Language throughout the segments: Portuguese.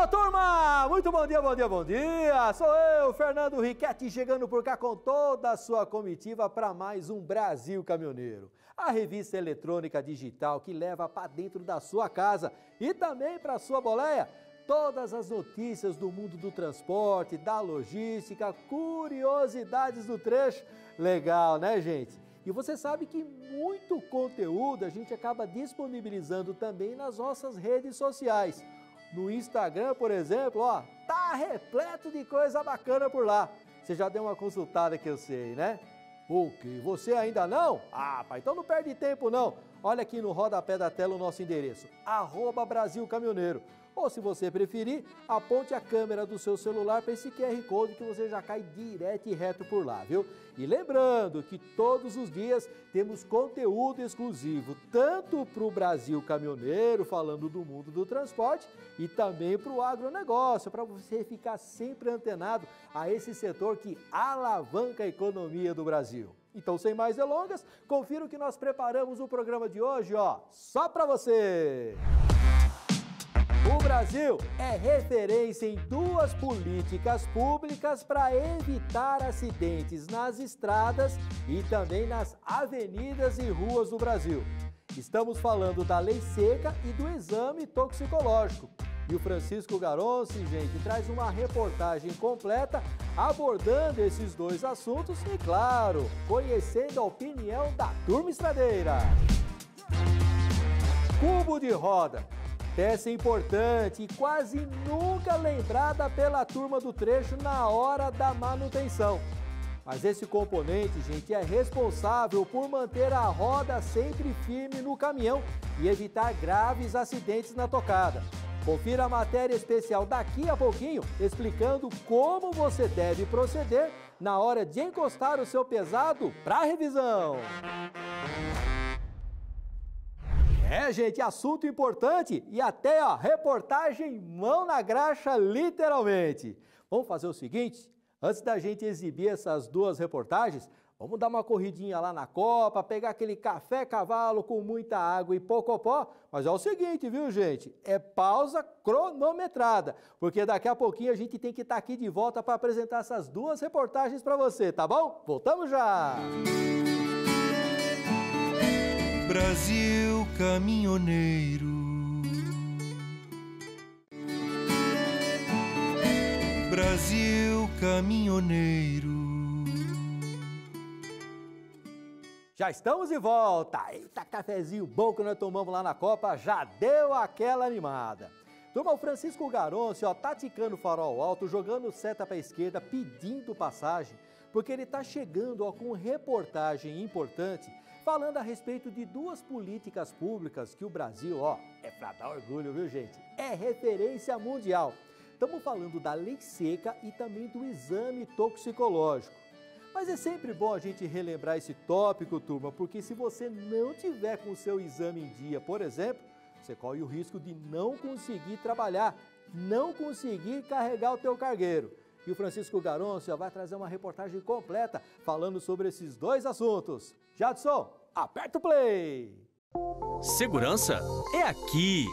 Alô, turma! Muito bom dia, bom dia, bom dia! Sou eu, Fernando Riquetti, chegando por cá com toda a sua comitiva para mais um Brasil Caminhoneiro. A revista eletrônica digital que leva para dentro da sua casa e também para a sua boleia todas as notícias do mundo do transporte, da logística, curiosidades do trecho. Legal, né, gente? E você sabe que muito conteúdo a gente acaba disponibilizando também nas nossas redes sociais. No Instagram, por exemplo, ó, tá repleto de coisa bacana por lá. Você já deu uma consultada que eu sei, né? O quê? Você ainda não? Ah, pai, então não perde tempo não. Olha aqui no rodapé da tela o nosso endereço, @BrasilCaminhoneiro. Ou se você preferir, aponte a câmera do seu celular para esse QR Code que você já cai direto e reto por lá, viu? E lembrando que todos os dias temos conteúdo exclusivo, tanto para o Brasil Caminhoneiro, falando do mundo do transporte, e também para o agronegócio, para você ficar sempre antenado a esse setor que alavanca a economia do Brasil. Então, sem mais delongas, confira o que nós preparamos no programa de hoje, ó, só para você! O Brasil é referência em duas políticas públicas para evitar acidentes nas estradas e também nas avenidas e ruas do Brasil. Estamos falando da Lei Seca e do exame toxicológico. E o Francisco Garonci, gente, traz uma reportagem completa abordando esses dois assuntos e, claro, conhecendo a opinião da turma estradeira. Cubo de roda. Peça importante e quase nunca lembrada pela turma do trecho na hora da manutenção. Mas esse componente, gente, é responsável por manter a roda sempre firme no caminhão e evitar graves acidentes na tocada. Confira a matéria especial daqui a pouquinho, explicando como você deve proceder na hora de encostar o seu pesado para revisão. É, gente, assunto importante e até, ó, reportagem mão na graxa, literalmente. Vamos fazer o seguinte, antes da gente exibir essas duas reportagens, vamos dar uma corridinha lá na Copa, pegar aquele café cavalo com muita água e pocopó. Mas é o seguinte, viu, gente? É pausa cronometrada, porque daqui a pouquinho a gente tem que estar aqui de volta para apresentar essas duas reportagens para você, tá bom? Voltamos já! Brasil Caminhoneiro. Brasil Caminhoneiro. Já estamos de volta! Eita, cafezinho bom que nós tomamos lá na Copa, já deu aquela animada. Turma, o Francisco Garonci, ó, tá ticando farol alto, jogando seta para a esquerda, pedindo passagem, porque ele tá chegando, ó, com reportagem importante, falando a respeito de duas políticas públicas que o Brasil, ó, é pra dar orgulho, viu, gente? É referência mundial. Estamos falando da Lei Seca e também do exame toxicológico. Mas é sempre bom a gente relembrar esse tópico, turma, porque se você não tiver com o seu exame em dia, por exemplo, você corre o risco de não conseguir trabalhar, não conseguir carregar o teu cargueiro. E o Francisco Garonci vai trazer uma reportagem completa falando sobre esses dois assuntos. Jadson, aperta o play! Segurança é aqui!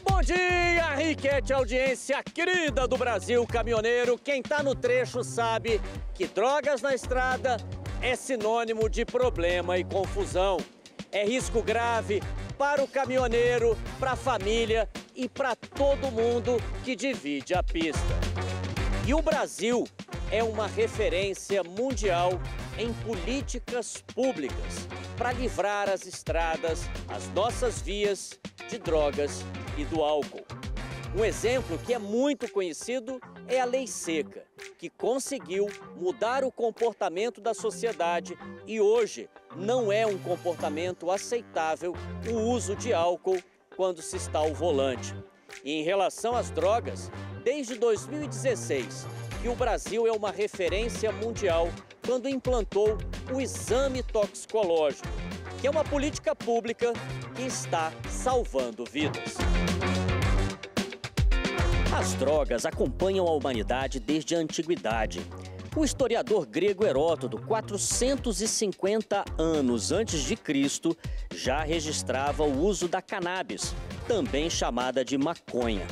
Bom dia, Riquetti, audiência querida do Brasil Caminhoneiro. Quem tá no trecho sabe que drogas na estrada é sinônimo de problema e confusão. É risco grave para o caminhoneiro, para a família e para todo mundo que divide a pista. E o Brasil é uma referência mundial em políticas públicas para livrar as estradas, as nossas vias de drogas e do álcool. Um exemplo que é muito conhecido é a Lei Seca, que conseguiu mudar o comportamento da sociedade e hoje não é um comportamento aceitável o uso de álcool quando se está ao volante. E em relação às drogas, desde 2016, que o Brasil é uma referência mundial quando implantou o exame toxicológico, que é uma política pública que está salvando vidas. As drogas acompanham a humanidade desde a antiguidade. O historiador grego Heródoto, 450 anos antes de Cristo, já registrava o uso da cannabis, também chamada de maconha.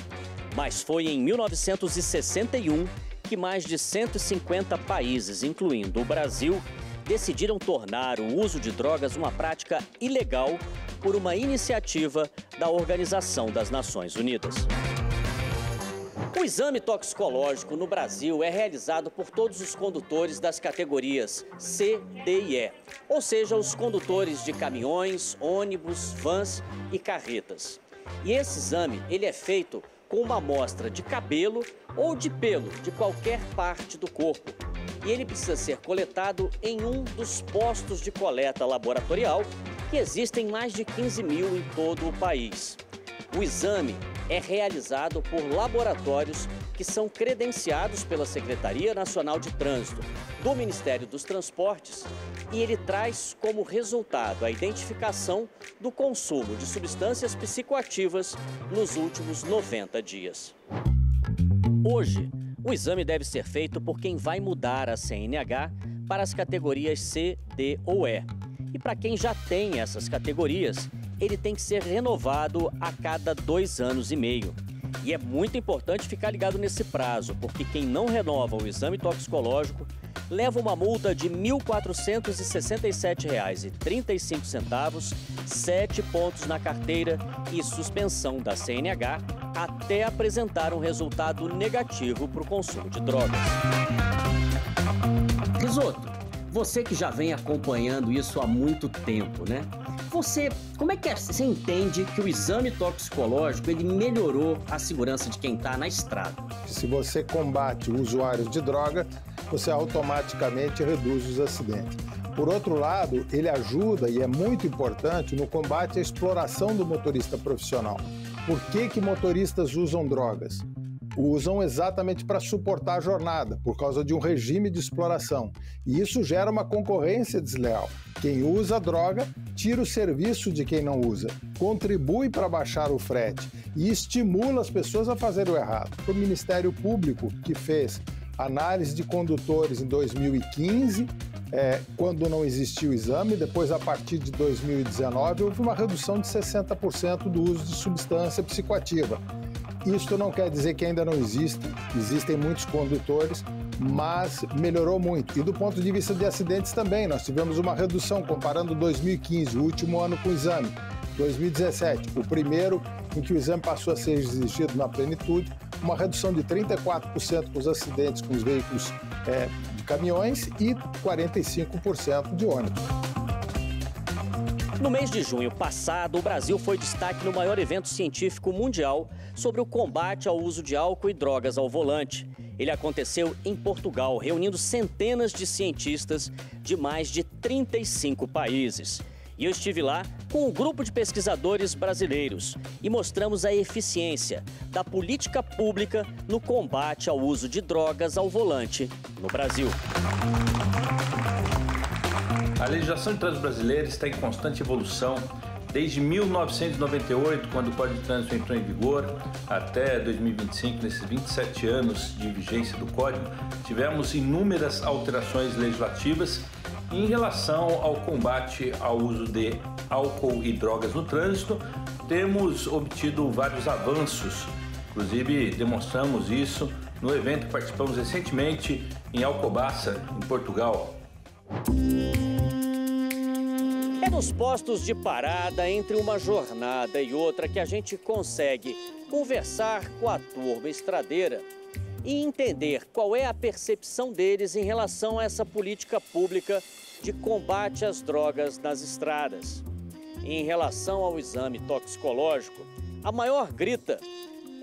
Mas foi em 1961 que mais de 150 países, incluindo o Brasil, decidiram tornar o uso de drogas uma prática ilegal por uma iniciativa da Organização das Nações Unidas. O exame toxicológico no Brasil é realizado por todos os condutores das categorias C, D e E, ou seja, os condutores de caminhões, ônibus, vans e carretas. E esse exame ele é feito com uma amostra de cabelo ou de pelo de qualquer parte do corpo. E ele precisa ser coletado em um dos postos de coleta laboratorial, que existem mais de 15 mil em todo o país. O exame é realizado por laboratórios que são credenciados pela Secretaria Nacional de Trânsito do Ministério dos Transportes e ele traz como resultado a identificação do consumo de substâncias psicoativas nos últimos 90 dias. Hoje, o exame deve ser feito por quem vai mudar a CNH para as categorias C, D ou E. E para quem já tem essas categorias, ele tem que ser renovado a cada 2 anos e meio. E é muito importante ficar ligado nesse prazo, porque quem não renova o exame toxicológico leva uma multa de R$ 1.467,35, 7 pontos na carteira e suspensão da CNH até apresentar um resultado negativo para o consumo de drogas. Risoto, você que já vem acompanhando isso há muito tempo, né? Como é que você entende que o exame toxicológico ele melhorou a segurança de quem está na estrada? Se você combate usuários de droga, você automaticamente reduz os acidentes. Por outro lado, ele ajuda e é muito importante no combate à exploração do motorista profissional. Por que motoristas usam drogas? Usam exatamente para suportar a jornada, por causa de um regime de exploração. E isso gera uma concorrência desleal. Quem usa droga tira o serviço de quem não usa, contribui para baixar o frete e estimula as pessoas a fazerem o errado. O Ministério Público, que fez análise de condutores em 2015, quando não existia o exame, depois, a partir de 2019, houve uma redução de 60% do uso de substância psicoativa. Isso não quer dizer que ainda não existem muitos condutores, mas melhorou muito. E do ponto de vista de acidentes também, nós tivemos uma redução, comparando 2015, o último ano com o exame, 2017, o primeiro em que o exame passou a ser exigido na plenitude, uma redução de 34% dos acidentes com os veículos de caminhões e 45% de ônibus. No mês de junho passado, o Brasil foi destaque no maior evento científico mundial sobre o combate ao uso de álcool e drogas ao volante. Ele aconteceu em Portugal, reunindo centenas de cientistas de mais de 35 países. E eu estive lá com um grupo de pesquisadores brasileiros e mostramos a eficiência da política pública no combate ao uso de drogas ao volante no Brasil. A legislação de trânsito brasileira está em constante evolução. Desde 1998, quando o Código de Trânsito entrou em vigor, até 2025, nesses 27 anos de vigência do Código, tivemos inúmeras alterações legislativas em relação ao combate ao uso de álcool e drogas no trânsito. Temos obtido vários avanços, inclusive demonstramos isso no evento que participamos recentemente em Alcobaça, em Portugal. É nos postos de parada, entre uma jornada e outra, que a gente consegue conversar com a turma estradeira e entender qual é a percepção deles em relação a essa política pública de combate às drogas nas estradas. Em relação ao exame toxicológico, a maior grita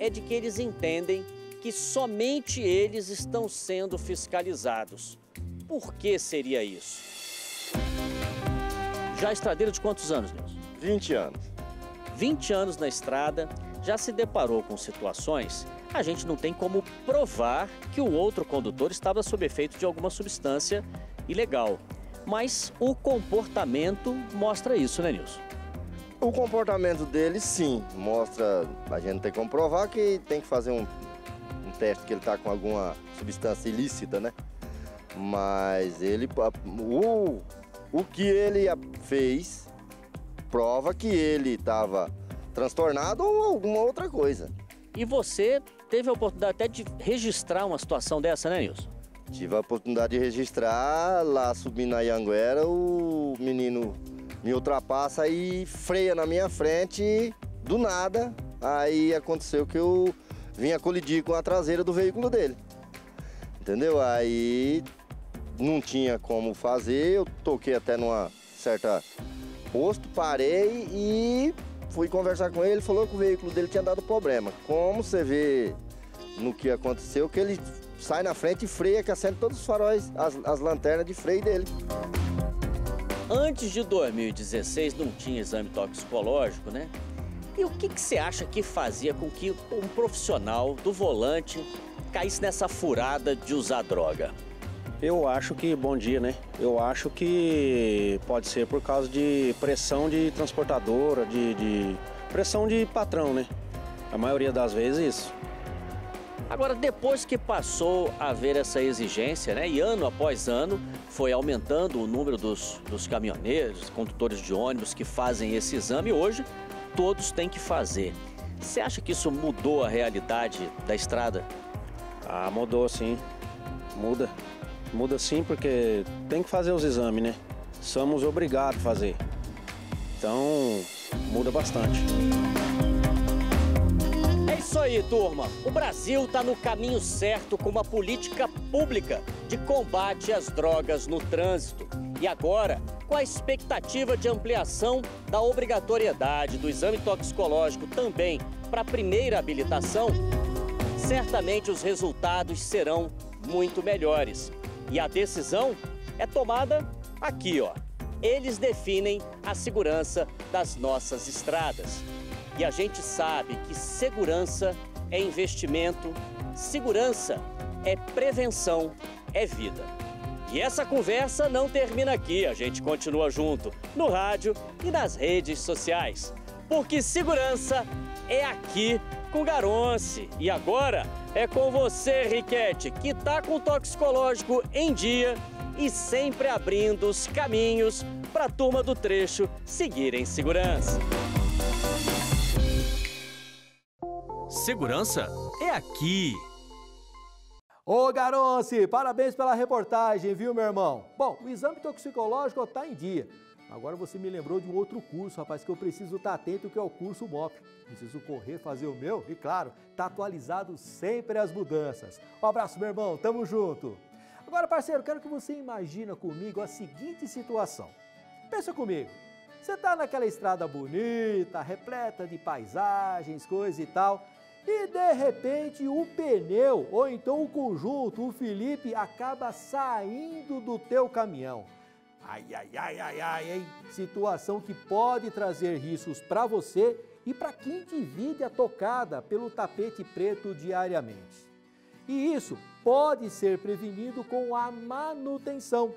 é de que eles entendem que somente eles estão sendo fiscalizados. Por que seria isso? Já estradeiro de quantos anos, Nilson? 20 anos. 20 anos na estrada, já se deparou com situações, a gente não tem como provar que o outro condutor estava sob efeito de alguma substância ilegal. Mas o comportamento mostra isso, né, Nilson? O comportamento dele, sim, mostra, a gente tem como provar que tem que fazer um teste que ele está com alguma substância ilícita, né? Mas ele, o que ele fez prova que ele estava transtornado ou alguma outra coisa. E você teve a oportunidade até de registrar uma situação dessa, né, Nilson? Tive a oportunidade de registrar lá subindo na Ianguera, o menino me ultrapassa e freia na minha frente do nada. Aí aconteceu que eu vinha colidir com a traseira do veículo dele. Entendeu? Aí não tinha como fazer, eu toquei até numa certa posto, parei e fui conversar com ele. Ele falou que o veículo dele tinha dado problema. Como você vê no que aconteceu, que ele sai na frente e freia, que acende todos os faróis, as lanternas de freio dele. Antes de 2016 não tinha exame toxicológico, né? E o que você acha que fazia com que um profissional do volante caísse nessa furada de usar droga? Eu acho que, bom dia, né? Eu acho que pode ser por causa de pressão de transportadora, de pressão de patrão, né? A maioria das vezes isso. Agora, depois que passou a haver essa exigência, né, e ano após ano foi aumentando o número dos caminhoneiros, condutores de ônibus que fazem esse exame, hoje todos têm que fazer. Você acha que isso mudou a realidade da estrada? Ah, mudou sim, muda. Muda sim, porque tem que fazer os exames, né? Somos obrigados a fazer. Então, muda bastante. É isso aí, turma. O Brasil está no caminho certo com uma política pública de combate às drogas no trânsito. E agora, com a expectativa de ampliação da obrigatoriedade do exame toxicológico também para a primeira habilitação, certamente os resultados serão muito melhores. E a decisão é tomada aqui, ó. Eles definem a segurança das nossas estradas. E a gente sabe que segurança é investimento, segurança é prevenção, é vida. E essa conversa não termina aqui, a gente continua junto no rádio e nas redes sociais. Porque segurança é aqui com Garonce. E agora é com você, Riquete, que tá com o toxicológico em dia e sempre abrindo os caminhos para a turma do trecho seguir em segurança. Segurança é aqui. Ô Garonce, parabéns pela reportagem, viu, meu irmão? Bom, o exame toxicológico está em dia. Agora você me lembrou de um outro curso, rapaz, que eu preciso estar atento, que é o curso MOP. Preciso correr, fazer o meu e, claro, tá atualizado sempre às mudanças. Um abraço, meu irmão, tamo junto. Agora, parceiro, quero que você imagine comigo a seguinte situação. Pensa comigo, você tá naquela estrada bonita, repleta de paisagens, coisa e tal, e de repente o pneu, ou então o conjunto, o Felipe, acaba saindo do teu caminhão. Ai, ai, ai, ai, ai, hein? Situação que pode trazer riscos para você e para quem divide a tocada pelo tapete preto diariamente. E isso pode ser prevenido com a manutenção.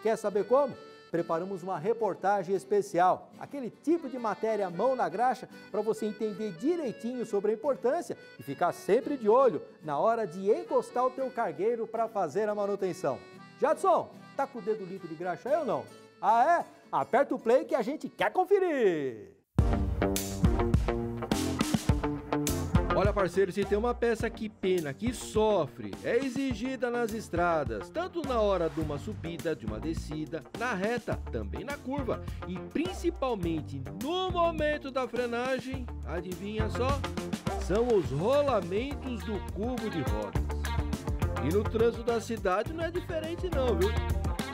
Quer saber como? Preparamos uma reportagem especial, aquele tipo de matéria mão na graxa para você entender direitinho sobre a importância e ficar sempre de olho na hora de encostar o teu cargueiro para fazer a manutenção. Jadson, tá com o dedo limpo de graxa aí ou não? Ah é? Aperta o play que a gente quer conferir! Olha, parceiro, se tem uma peça que pena, que sofre, é exigida nas estradas, tanto na hora de uma subida, de uma descida, na reta, também na curva e principalmente no momento da frenagem, adivinha só? São os rolamentos do cubo de rodas. E no trânsito da cidade não é diferente não, viu?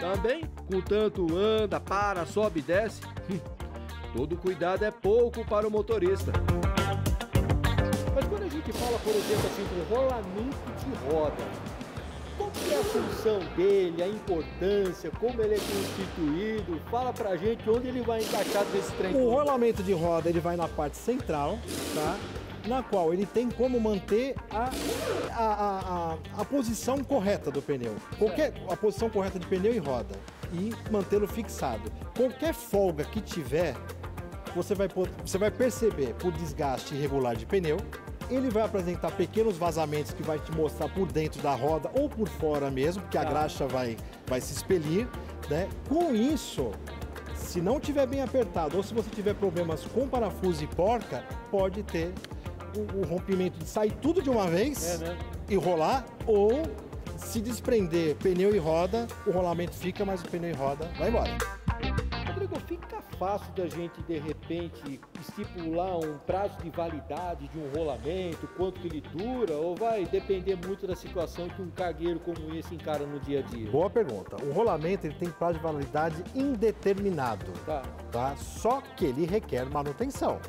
Também, com tanto anda, para, sobe e desce, todo cuidado é pouco para o motorista. Mas quando a gente fala, por exemplo, assim, do rolamento de roda, qual que é a função dele, a importância, como ele é constituído? Fala pra gente onde ele vai encaixar nesse trem. O rolamento de roda, ele vai na parte central, tá? Na qual ele tem como manter a posição correta do pneu. A posição correta de pneu e roda. E mantê-lo fixado. Qualquer folga que tiver, você vai perceber por desgaste irregular de pneu, Ele vai apresentar pequenos vazamentos que vai te mostrar por dentro da roda ou por fora mesmo, porque a graxa vai se expelir, né? Com isso, se não tiver bem apertado ou se você tiver problemas com parafuso e porca, pode ter o rompimento de sair tudo de uma vez e rolar, ou se desprender pneu e roda, o rolamento fica, mas o pneu e roda vai embora. Rodrigo, fica fácil da gente, de repente, estipular um prazo de validade de um rolamento, quanto que ele dura, ou vai depender muito da situação que um cargueiro como esse encara no dia a dia? Boa pergunta. O rolamento ele tem prazo de validade indeterminado, tá? Só que ele requer manutenção.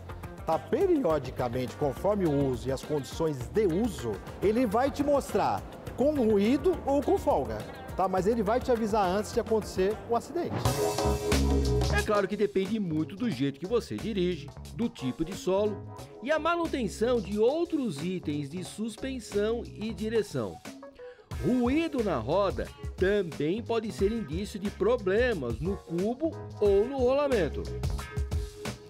Tá? Periodicamente, conforme o uso e as condições de uso, ele vai te mostrar com ruído ou com folga, tá? Mas ele vai te avisar antes de acontecer o acidente. É claro que depende muito do jeito que você dirige, do tipo de solo e a manutenção de outros itens de suspensão e direção. Ruído na roda também pode ser indício de problemas no cubo ou no rolamento.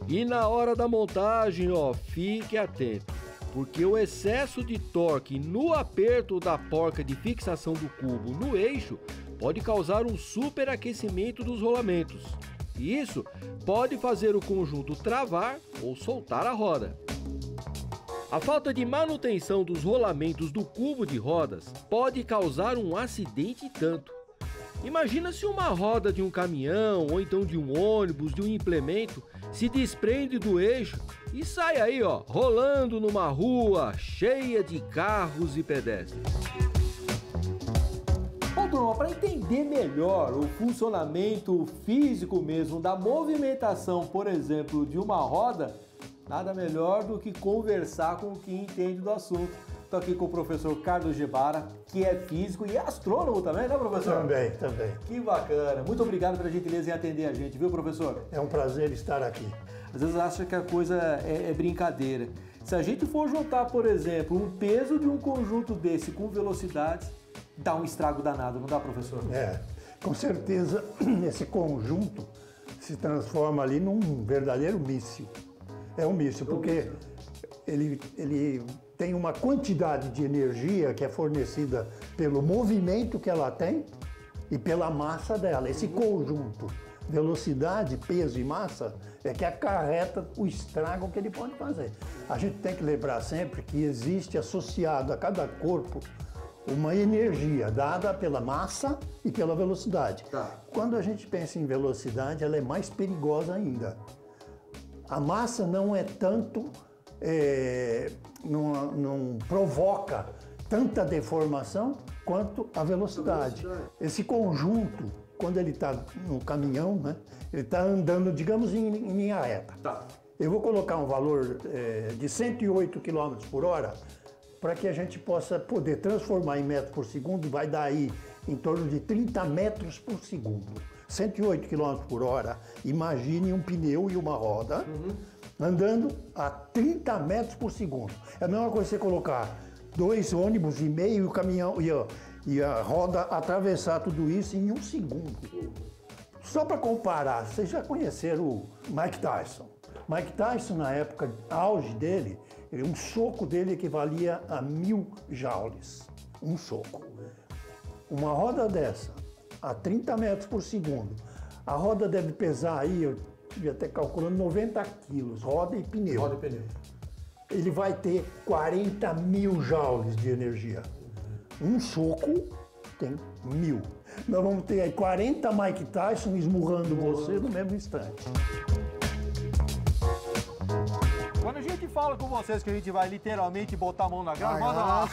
E na hora da montagem, fique atento, porque o excesso de torque no aperto da porca de fixação do cubo no eixo pode causar um superaquecimento dos rolamentos. E isso pode fazer o conjunto travar ou soltar a roda. A falta de manutenção dos rolamentos do cubo de rodas pode causar um acidente e tanto. Imagina se uma roda de um caminhão ou então de um ônibus, de um implemento, se desprende do eixo e sai aí, rolando numa rua cheia de carros e pedestres. Bom, turma, para entender melhor o funcionamento físico mesmo da movimentação, por exemplo, de uma roda, nada melhor do que conversar com quem entende do assunto. Estou aqui com o professor Carlos Gebara, que é físico e é astrônomo também, né, professor? Também. Que bacana. Muito obrigado pela gentileza em atender a gente, viu, professor? É um prazer estar aqui. Às vezes acha que a coisa é brincadeira. Se a gente for juntar, por exemplo, um peso de um conjunto desse com velocidade, dá um estrago danado, não dá, professor? Com certeza esse conjunto se transforma ali num verdadeiro míssil. É um míssil, porque ele tem uma quantidade de energia que é fornecida pelo movimento que ela tem e pela massa dela. Esse conjunto, velocidade, peso e massa, é que acarreta o estrago que ele pode fazer. A gente tem que lembrar sempre que existe associado a cada corpo uma energia dada pela massa e pela velocidade. Quando a gente pensa em velocidade, ela é mais perigosa ainda. A massa não é tanto, não provoca tanta deformação quanto a velocidade. Esse conjunto, quando ele está no caminhão, né, ele está andando, digamos, em linha reta. Eu vou colocar um valor de 108 km por hora para que a gente possa poder transformar em metros por segundo, vai dar aí em torno de 30 metros por segundo. 108 km por hora, imagine um pneu e uma roda andando a 30 metros por segundo. É a mesma coisa você colocar 2 ônibus e meio e o caminhão e a roda atravessar tudo isso em 1 segundo. Só para comparar, vocês já conheceram o Mike Tyson. Mike Tyson, na época auge dele, um soco dele equivalia a 1000 joules. Um soco. Uma roda dessa, a 30 metros por segundo, a roda deve pesar aí, eu estive até calculando, 90 quilos, roda e pneu. Roda e pneu. Ele vai ter 40.000 joules de energia. Um soco tem 1000. Nós vamos ter aí 40 Mike Tyson esmurrando você no mesmo instante. Quando a gente fala com vocês que a gente vai literalmente botar a mão na grama,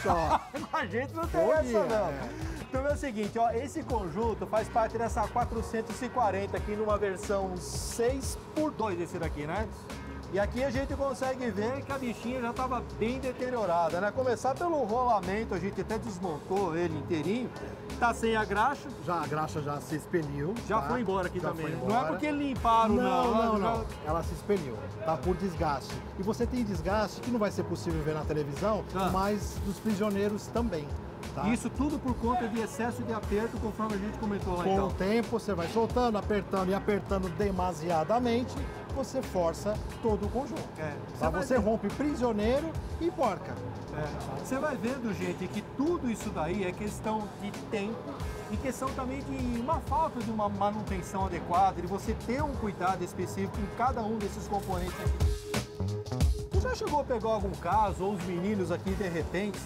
a gente não tem essa não. Então é o seguinte, esse conjunto faz parte dessa 440 aqui numa versão 6x2 esse daqui, né? E aqui a gente consegue ver que a bichinha já estava bem deteriorada, né? Começar pelo rolamento, a gente até desmontou ele inteirinho. Tá sem a graxa. A graxa já se expeliu. Já foi embora aqui também. Não é porque limparam, não. Ela se expeliu. Tá por desgaste. E você tem desgaste que não vai ser possível ver na televisão, mas dos prisioneiros também. Tá? Isso tudo por conta de excesso de aperto, conforme a gente comentou lá então. Com o tempo, você vai soltando, apertando e apertando demasiadamente, você força todo o conjunto. Tá? Você rompe prisioneiro e porca. Você vai vendo, gente, que tudo isso daí é questão de tempo e questão também de uma falta de uma manutenção adequada, de você ter um cuidado específico em cada um desses componentes aqui. Você já chegou a pegar algum caso, ou os meninos aqui, de repente,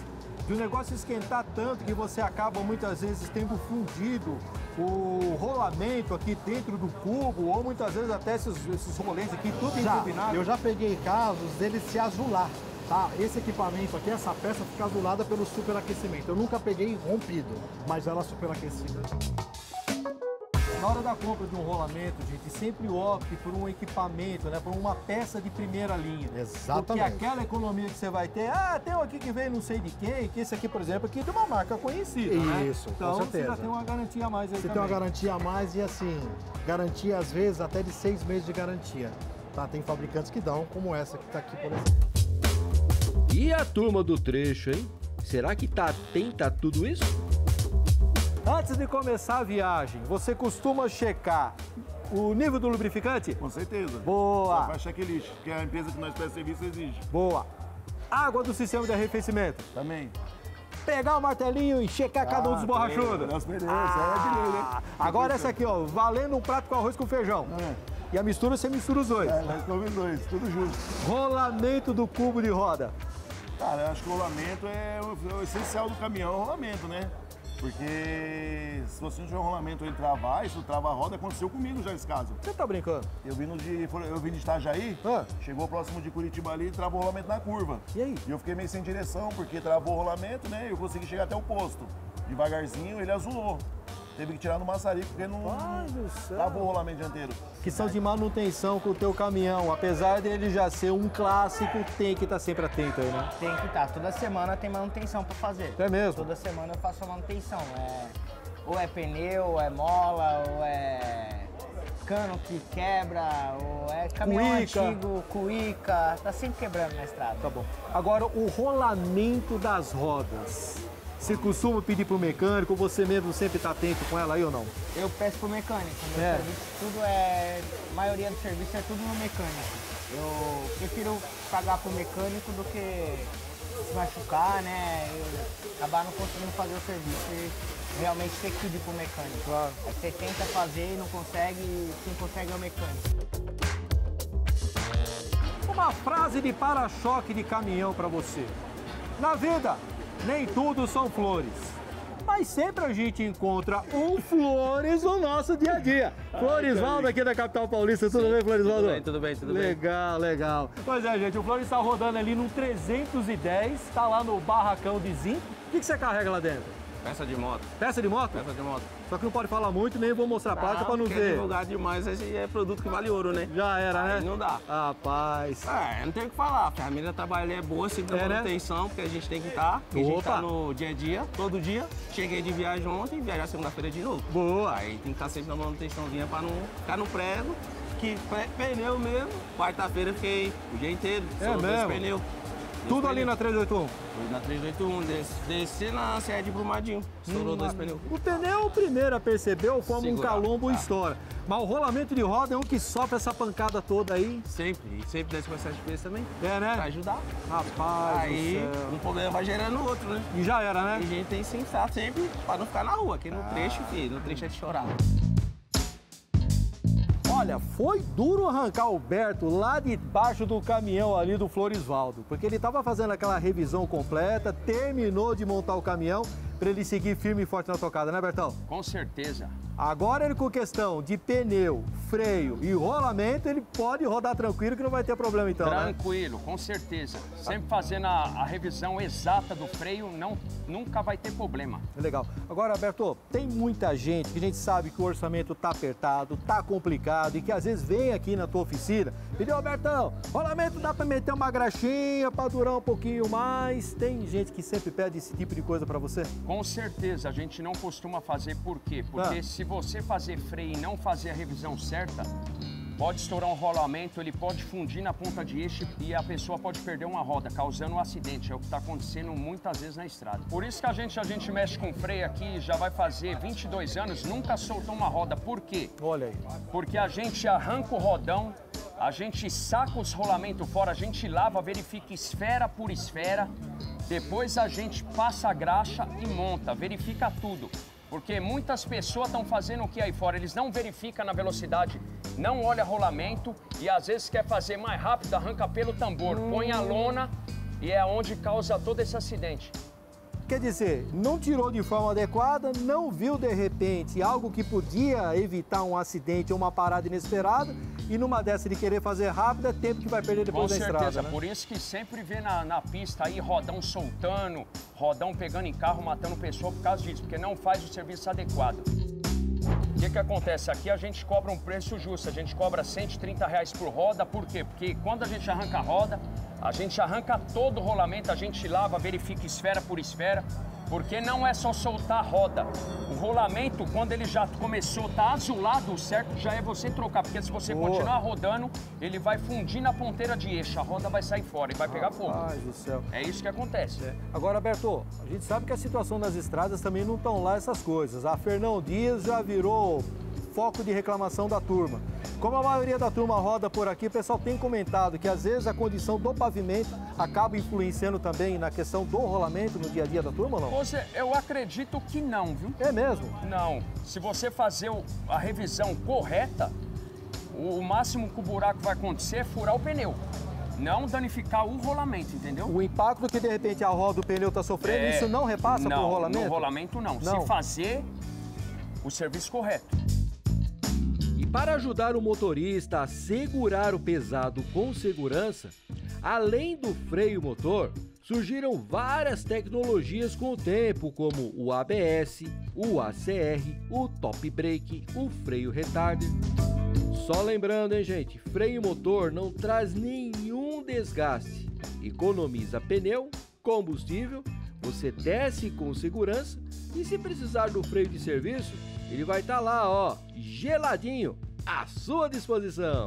de um negócio esquentar tanto que você acaba muitas vezes tendo fundido o rolamento aqui dentro do cubo, ou muitas vezes até esses rolês aqui, tudo enturbinado? Eu já peguei casos dele se azular. Tá, esse equipamento aqui, essa peça fica azulada pelo superaquecimento. Eu nunca peguei rompido, mas ela superaquecida. Na hora da compra de um rolamento, gente, sempre opte por um equipamento, né? Por uma peça de primeira linha. Exatamente. Porque aquela economia que você vai ter, tem um aqui que veio não sei de quem, que esse aqui, por exemplo, aqui é de uma marca conhecida, né? Isso, então, com certeza. Você já tem uma garantia a mais aí Você também. tem uma garantia a mais e assim, garantia às vezes até de 6 meses de garantia. Tá? Tem fabricantes que dão, como essa que tá aqui, por exemplo. E a turma do trecho, hein? Será que tá atenta a tudo isso? Antes de começar a viagem, você costuma checar o nível do lubrificante? Com certeza. Boa. Só faz checklist, que a empresa que nós presta serviço exige. Boa. Água do sistema de arrefecimento? Também. Pegar o martelinho e checar cada um dos borrachudos? Nossa, beleza, é de lei, né? Agora essa aqui, ó, valendo um prato com arroz com feijão. E a mistura, você mistura os dois. Nós comemos os dois, tudo junto. Rolamento do cubo de roda. Cara, eu acho que o rolamento é o essencial do caminhão, é o rolamento, né? Porque se você não tiver um rolamento ele travar, isso trava a roda, aconteceu comigo já esse caso. Você tá brincando? Eu vim de Itajaí, chegou próximo de Curitiba ali e travou o rolamento na curva. E aí? E eu fiquei meio sem direção, porque travou o rolamento, né? Eu consegui chegar até o posto. Devagarzinho, ele azulou. Teve que tirar no maçarico, porque não travou o rolamento dianteiro. Questão de manutenção com o teu caminhão, apesar dele já ser um clássico, tem que estar sempre atento aí, né? Tem que estar. Toda semana tem manutenção para fazer. É mesmo? Toda semana eu faço a manutenção. Ou é pneu, ou é mola, ou é cano que quebra, ou é caminhão antigo, cuíca. Tá sempre quebrando na estrada. Tá bom. Agora, o rolamento das rodas. Você costuma pedir pro mecânico ou você mesmo sempre tá atento com ela aí ou não? Eu peço pro mecânico. Meu serviço, a maioria do serviço é tudo no mecânico. Eu prefiro pagar pro mecânico do que se machucar, né? E acabar não conseguindo fazer o serviço e realmente ter que pedir pro mecânico. Claro. Aí você tenta fazer e não consegue, e quem consegue é o mecânico. Uma frase de para-choque de caminhão para você. Na vida, nem tudo são flores, mas sempre a gente encontra um flores no nosso dia a dia. Florisvaldo aqui da capital paulista, tudo bem, Florisvaldo? Tudo bem. Legal, legal. Pois é, gente, o Flores está rodando ali no 310, está lá no barracão de zinco. O que você carrega lá dentro? Peça de moto. Peça de moto? Peça de moto. Só que não pode falar muito, nem vou mostrar a placa para não ver. Divulgar demais, esse é produto que vale ouro, né? Já era, né? Aí não dá. Rapaz. Não tem o que falar. A família trabalha é boa, sempre dá manutenção, né? Porque a gente tem que estar. Porque a gente tá no dia a dia, todo dia. Cheguei de viagem ontem, viajar segunda-feira de novo. Boa. Aí tem que estar sempre na manutençãozinha para não ficar no prego. Que pneu mesmo, quarta-feira fiquei o dia inteiro. É mesmo? Pneu. Tudo ali na 381? Fui na 381, desci na Serra de Brumadinho, estourou 2 pneus. O pneu é o primeiro a perceber ou forma um calombo ou tá. estoura. Mas o rolamento de roda é um que sofre essa pancada toda aí. Sempre, e sempre desce com excesso de peso também. É, né? Pra ajudar. Rapaz aí do céu. um problema vai gerando o outro, né? E já era, né? E a gente tem que estar sempre pra não ficar na rua, aqui no trecho, filho, no trecho é de chorar. Olha, foi duro arrancar o Berto lá debaixo do caminhão ali do Florisvaldo, porque ele estava fazendo aquela revisão completa, terminou de montar o caminhão para ele seguir firme e forte na tocada, né, Bertão? Com certeza. Agora ele com questão de pneu, freio e rolamento, ele pode rodar tranquilo que não vai ter problema então, Tranquilo, com certeza. Sempre fazendo a revisão exata do freio, nunca vai ter problema. Legal. Agora, Berto, tem muita gente que a gente sabe que o orçamento tá apertado, tá complicado e que às vezes vem aqui na tua oficina e diz, ô Bertão, rolamento dá para meter uma graxinha para durar um pouquinho mais. Tem gente que sempre pede esse tipo de coisa para você? Com certeza, a gente não costuma fazer, por quê? Porque se você fazer freio e não fazer a revisão certa, pode estourar um rolamento, ele pode fundir na ponta de eixo e a pessoa pode perder uma roda, causando um acidente. É o que está acontecendo muitas vezes na estrada. Por isso que a gente mexe com freio aqui, já vai fazer 22 anos, nunca soltou uma roda. Por quê? Olha aí. Porque a gente arranca o rodão, a gente saca os rolamentos fora, a gente lava, verifica esfera por esfera, depois a gente passa a graxa e monta, verifica tudo. Porque muitas pessoas estão fazendo o que aí fora? Eles não verificam na velocidade, não olha rolamento e às vezes quer fazer mais rápido, arranca pelo tambor, põe a lona e é onde causa todo esse acidente. Quer dizer, não tirou de forma adequada, não viu de repente algo que podia evitar um acidente ou uma parada inesperada e numa dessa de querer fazer rápido é tempo que vai perder depois da estrada. Com certeza, né? Por isso que sempre vê na pista aí rodão soltando, rodão pegando em carro, matando pessoa por causa disso, porque não faz o serviço adequado. O que acontece? Aqui a gente cobra um preço justo, a gente cobra R$130 por roda, por quê? Porque quando a gente arranca a roda, a gente arranca todo o rolamento, a gente lava, verifica esfera por esfera, porque não é só soltar a roda. O rolamento, quando ele já começou, tá azulado, o certo já é você trocar, porque se você continuar rodando, ele vai fundir na ponteira de eixo, a roda vai sair fora e vai pegar fogo. Ai, do céu. É isso que acontece. Agora, Berto, a gente sabe que a situação nas estradas também não estão lá essas coisas. A Fernão Dias já virou foco de reclamação da turma. Como a maioria da turma roda por aqui, o pessoal tem comentado que às vezes a condição do pavimento acaba influenciando também na questão do rolamento no dia a dia da turma ou não? Eu acredito que não, viu? É mesmo? Não. Se você fazer a revisão correta, o máximo que o buraco vai acontecer é furar o pneu. Não danificar o rolamento, entendeu? O impacto que de repente a roda do pneu está sofrendo, isso não repassa para o rolamento? No rolamento não. Se fazer o serviço correto. Para ajudar o motorista a segurar o pesado com segurança, além do freio motor, surgiram várias tecnologias com o tempo, como o ABS, o ACR, o Top Brake, o freio retarder. Só lembrando, hein, gente, freio motor não traz nenhum desgaste, economiza pneu, combustível, você desce com segurança e se precisar do freio de serviço, ele vai estar lá, ó, geladinho, à sua disposição.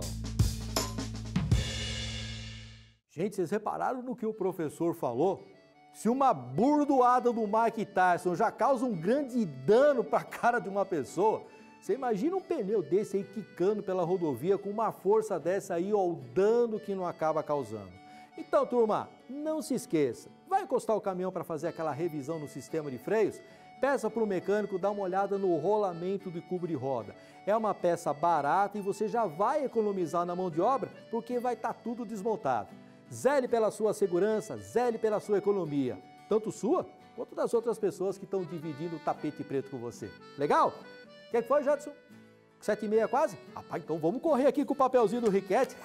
Gente, vocês repararam no que o professor falou? Se uma burdoada do Mike Tyson já causa um grande dano para a cara de uma pessoa, você imagina um pneu desse aí quicando pela rodovia com uma força dessa aí, ó, o dano que não acaba causando. Então, turma, não se esqueça, vai encostar o caminhão para fazer aquela revisão no sistema de freios? Peça para o mecânico dar uma olhada no rolamento do cubo de roda. É uma peça barata e você já vai economizar na mão de obra porque vai estar tudo desmontado. Zele pela sua segurança, zele pela sua economia, tanto sua quanto das outras pessoas que estão dividindo o tapete preto com você. Legal? O que foi, Jadson? 7h30 quase? Rapaz, então vamos correr aqui com o papelzinho do Riquete.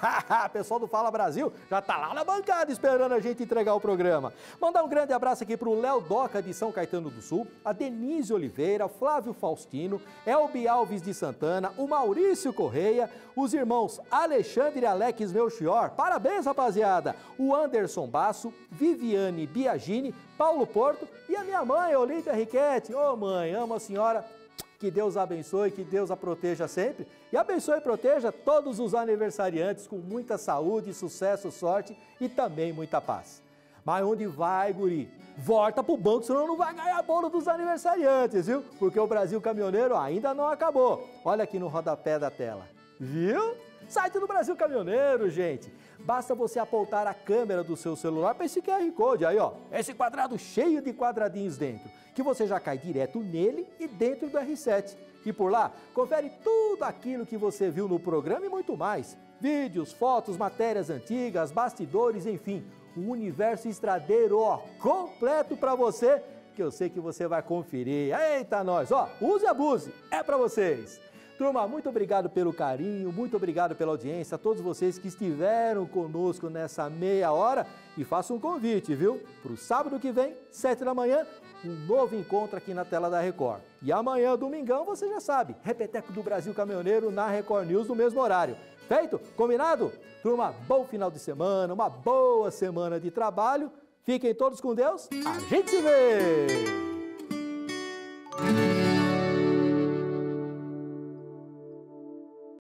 Pessoal do Fala Brasil já tá lá na bancada esperando a gente entregar o programa. Mandar um grande abraço aqui pro Léo Doca de São Caetano do Sul, a Denise Oliveira, Flávio Faustino, Elbi Alves de Santana, o Maurício Correia, os irmãos Alexandre e Alex Melchior, parabéns, rapaziada, o Anderson Basso, Viviane Biagini, Paulo Porto e a minha mãe, Olímpia Riquete. Ô mãe, amo a senhora. Que Deus a abençoe, que Deus a proteja sempre e abençoe e proteja todos os aniversariantes com muita saúde, sucesso, sorte e também muita paz. Mas onde vai, guri? Volta pro banco, senão não vai ganhar bolo dos aniversariantes, viu? Porque o Brasil Caminhoneiro ainda não acabou. Olha aqui no rodapé da tela, viu? Site do Brasil Caminhoneiro, gente. Basta você apontar a câmera do seu celular para esse QR Code aí, ó. Esse quadrado cheio de quadradinhos dentro, que você já cai direto nele e dentro do R7. E por lá, confere tudo aquilo que você viu no programa e muito mais. Vídeos, fotos, matérias antigas, bastidores, enfim. Um universo estradeiro, ó, completo para você, que eu sei que você vai conferir. Eita, nós, ó, use e abuse, é para vocês. Turma, muito obrigado pelo carinho, muito obrigado pela audiência, a todos vocês que estiveram conosco nessa meia hora. E faço um convite, viu? Para o sábado que vem, 7 da manhã, um novo encontro aqui na tela da Record. E amanhã, domingão, você já sabe, Repeteco do Brasil Caminhoneiro na Record News no mesmo horário. Feito? Combinado? Turma, bom final de semana, uma boa semana de trabalho. Fiquem todos com Deus. A gente se vê!